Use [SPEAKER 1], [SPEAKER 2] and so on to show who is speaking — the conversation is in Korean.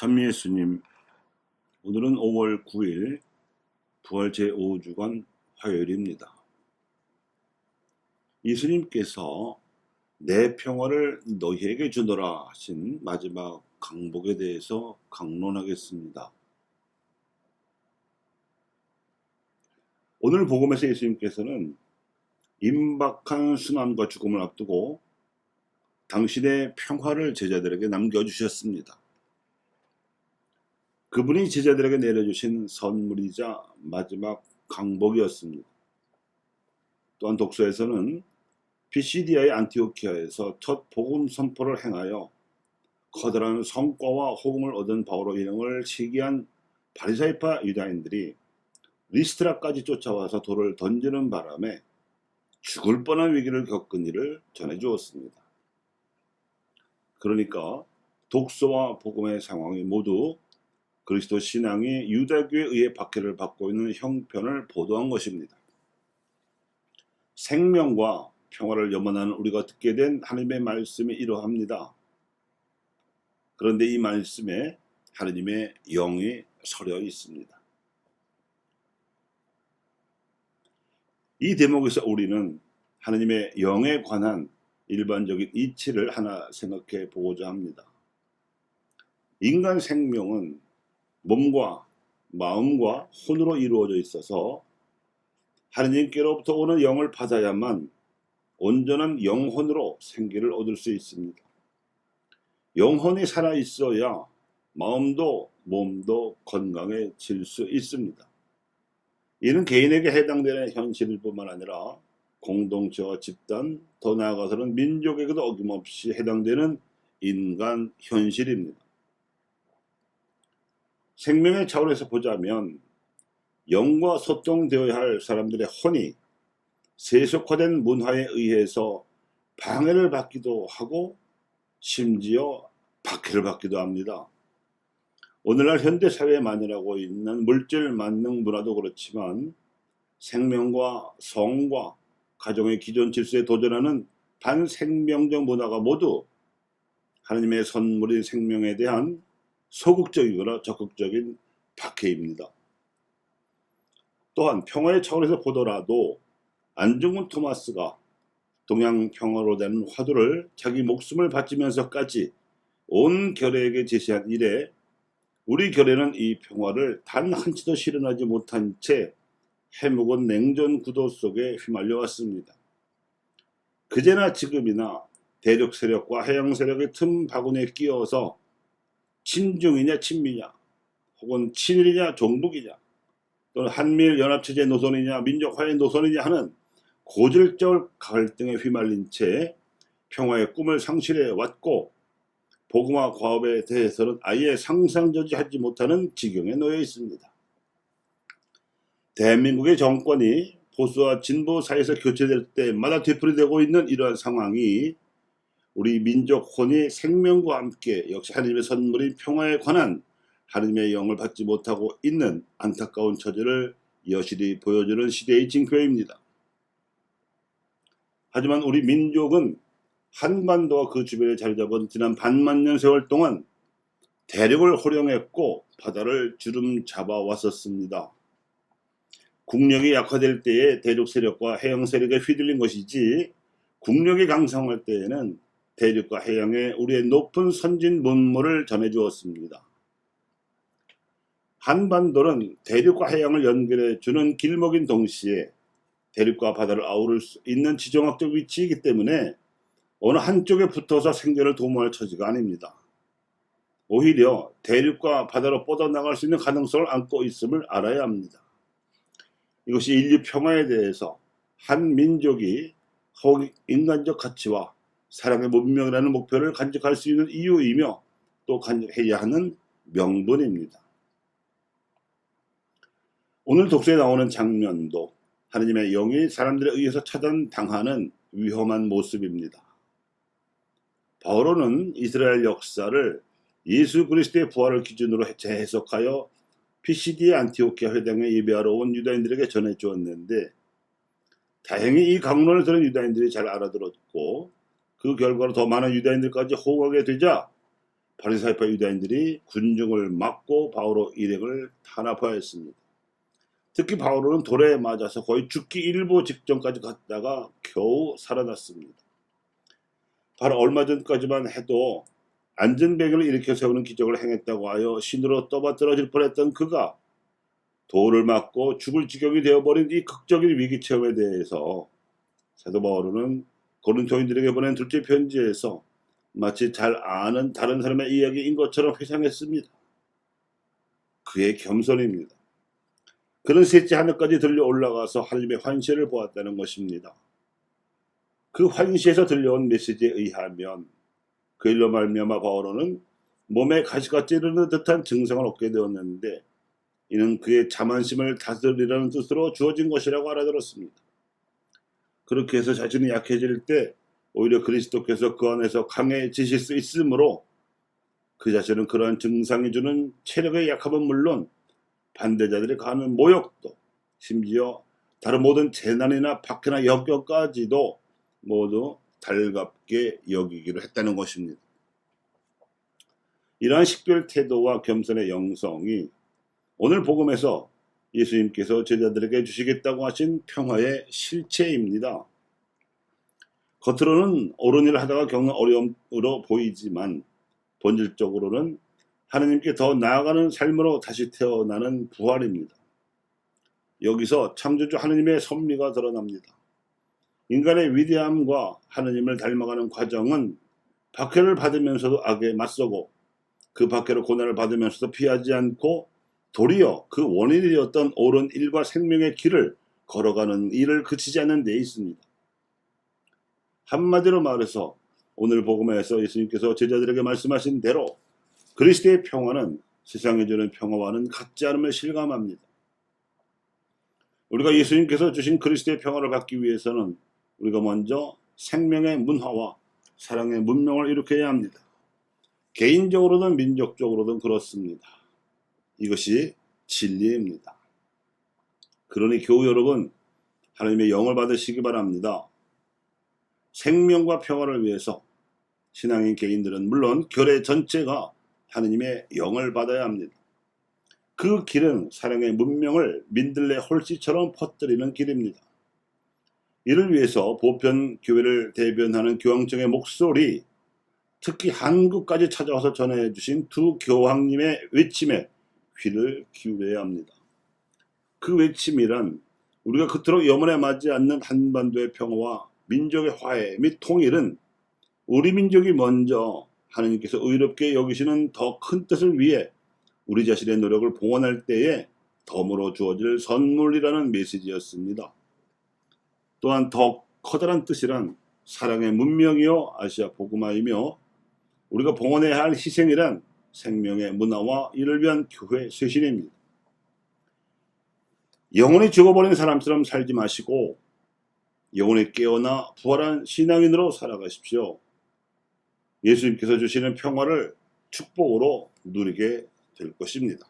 [SPEAKER 1] 참 예수님, 오늘은 5월 9일 부활 제5주간 화요일입니다. 예수님께서 내 평화를 너희에게 주노라 하신 마지막 강복에 대해서 강론하겠습니다. 오늘 복음에서 예수님께서는 임박한 순환과 죽음을 앞두고 당신의 평화를 제자들에게 남겨주셨습니다. 그분이 제자들에게 내려주신 선물이자 마지막 강복이었습니다. 또한 독서에서는 피시디아의 안티오키아에서 첫 복음 선포를 행하여 커다란 성과와 호응을 얻은 바오로 일행을 시기한 바리사이파 유다인들이 리스트라까지 쫓아와서 돌을 던지는 바람에 죽을 뻔한 위기를 겪은 일을 전해주었습니다. 그러니까 독서와 복음의 상황이 모두 그리스도 신앙이 유다교에 의해 박해를 받고 있는 형편을 보도한 것입니다. 생명과 평화를 염원하는 우리가 듣게 된 하나님의 말씀이 이러합니다. 그런데 이 말씀에 하나님의 영이 서려 있습니다. 이 대목에서 우리는 하나님의 영에 관한 일반적인 이치를 하나 생각해 보고자 합니다. 인간 생명은 몸과 마음과 혼으로 이루어져 있어서 하나님께로부터 오는 영을 받아야만 온전한 영혼으로 생기를 얻을 수 있습니다. 영혼이 살아있어야 마음도 몸도 건강해질 수 있습니다. 이는 개인에게 해당되는 현실일 뿐만 아니라 공동체와 집단, 더 나아가서는 민족에게도 어김없이 해당되는 인간 현실입니다. 생명의 차원에서 보자면 영과 소통되어야 할 사람들의 혼이 세속화된 문화에 의해서 방해를 받기도 하고 심지어 박해를 받기도 합니다. 오늘날 현대사회에 만연하고 있는 물질 만능 문화도 그렇지만 생명과 성과 가정의 기존 질서에 도전하는 반생명적 문화가 모두 하나님의 선물인 생명에 대한 소극적이거나 적극적인 박해입니다. 또한 평화의 차원에서 보더라도 안중근 토마스가 동양 평화로 되는 화두를 자기 목숨을 바치면서까지 온 결의에게 제시한 이래 우리 결의는 이 평화를 단 한치도 실현하지 못한 채 해묵은 냉전 구도 속에 휘말려 왔습니다. 그제나 지금이나 대륙 세력과 해양 세력의 틈 바구니에 끼어서 친중이냐 친미냐 혹은 친일이냐 종북이냐 또는 한미일 연합체제 노선이냐 민족화의 노선이냐 하는 고질적 갈등에 휘말린 채 평화의 꿈을 상실해 왔고 복음화 과업에 대해서는 아예 상상조차하지 못하는 지경에 놓여 있습니다. 대한민국의 정권이 보수와 진보 사이에서 교체될 때마다 되풀이되고 있는 이러한 상황이 우리 민족혼이 생명과 함께 역시 하나님의 선물인 평화에 관한 하나님의 영을 받지 못하고 있는 안타까운 처지를 여실히 보여주는 시대의 징표입니다. 하지만 우리 민족은 한반도와 그 주변에 자리 잡은 지난 반만년 세월 동안 대륙을 호령했고 바다를 주름 잡아 왔었습니다. 국력이 약화될 때에 대륙 세력과 해양 세력에 휘둘린 것이지 국력이 강성할 때에는 대륙과 해양에 우리의 높은 선진 문물을 전해주었습니다. 한반도는 대륙과 해양을 연결해 주는 길목인 동시에 대륙과 바다를 아우를 수 있는 지정학적 위치이기 때문에 어느 한쪽에 붙어서 생존을 도모할 처지가 아닙니다. 오히려 대륙과 바다로 뻗어나갈 수 있는 가능성을 안고 있음을 알아야 합니다. 이것이 인류 평화에 대해서 한 민족이 인간적 가치와 사랑의 문명이라는 목표를 간직할 수 있는 이유이며 또 간직해야 하는 명분입니다. 오늘 독서에 나오는 장면도 하나님의 영이 사람들에 의해서 차단당하는 위험한 모습입니다. 바오로는 이스라엘 역사를 예수 그리스도의 부활을 기준으로 재해석하여 피시디아 안티오키아 회당에 예배하러 온 유다인들에게 전해주었는데 다행히 이 강론을 들은 유다인들이 잘 알아들었고 그 결과로 더 많은 유다인들까지 호응하게 되자 바리사이파 유다인들이 군중을 막고 바오로 일행을 탄압하였습니다. 특히 바오로는 돌에 맞아서 거의 죽기 일보 직전까지 갔다가 겨우 살아났습니다. 바로 얼마 전까지만 해도 안전벨기를 일으켜 세우는 기적을 행했다고 하여 신으로 떠받들어질 뻔했던 그가 돌을 맞고 죽을 지경이 되어버린 이 극적인 위기 체험에 대해서 사도 바오로는 고린토인들에게 보낸 둘째 편지에서 마치 잘 아는 다른 사람의 이야기인 것처럼 회상했습니다. 그의 겸손입니다. 그는 셋째 하늘까지 들려 올라가서 하나님의 환시를 보았다는 것입니다. 그 환시에서 들려온 메시지에 의하면 그 일로 말미암아 바오로는 몸에 가시가 찌르는 듯한 증상을 얻게 되었는데 이는 그의 자만심을 다스리라는 뜻으로 주어진 것이라고 알아들었습니다. 그렇게 해서 자신이 약해질 때 오히려 그리스도께서 그 안에서 강해지실 수 있으므로 그 자신은 그러한 증상이 주는 체력의 약함은 물론 반대자들이 가하는 모욕도 심지어 다른 모든 재난이나 박해나 역경까지도 모두 달갑게 여기기로 했다는 것입니다. 이러한 식별 태도와 겸손의 영성이 오늘 복음에서 예수님께서 제자들에게 주시겠다고 하신 평화의 실체입니다. 겉으로는 옳은 일을 하다가 겪는 어려움으로 보이지만 본질적으로는 하나님께 더 나아가는 삶으로 다시 태어나는 부활입니다. 여기서 창조주 하나님의 섭리가 드러납니다. 인간의 위대함과 하나님을 닮아가는 과정은 박해를 받으면서도 악에 맞서고 그 박해로 고난을 받으면서도 피하지 않고 도리어 그 원인이 되었던 옳은 일과 생명의 길을 걸어가는 일을 그치지 않는 데 있습니다. 한마디로 말해서 오늘 복음에서 예수님께서 제자들에게 말씀하신 대로 그리스도의 평화는 세상에 주는 평화와는 같지 않음을 실감합니다. 우리가 예수님께서 주신 그리스도의 평화를 받기 위해서는 우리가 먼저 생명의 문화와 사랑의 문명을 일으켜야 합니다. 개인적으로든 민족적으로든 그렇습니다. 이것이 진리입니다. 그러니 교우 여러분, 하나님의 영을 받으시기 바랍니다. 생명과 평화를 위해서 신앙인 개인들은 물론 교회 전체가 하나님의 영을 받아야 합니다. 그 길은 사랑의 문명을 민들레 홀씨처럼 퍼뜨리는 길입니다. 이를 위해서 보편 교회를 대변하는 교황청의 목소리, 특히 한국까지 찾아와서 전해주신 두 교황님의 외침에 귀를 기울여야 합니다. 그 외침이란 우리가 그토록 염원에 맞지 않는 한반도의 평화와 민족의 화해 및 통일은 우리 민족이 먼저 하나님께서 의롭게 여기시는 더 큰 뜻을 위해 우리 자신의 노력을 봉헌할 때에 덤으로 주어질 선물이라는 메시지였습니다. 또한 더 커다란 뜻이란 사랑의 문명이요 아시아 복음화이며 우리가 봉헌해야 할 희생이란 생명의 문화와 이를 위한 교회 쇄신입니다. 영혼이 죽어버린 사람처럼 살지 마시고 영혼이 깨어나 부활한 신앙인으로 살아가십시오. 예수님께서 주시는 평화를 축복으로 누리게 될 것입니다.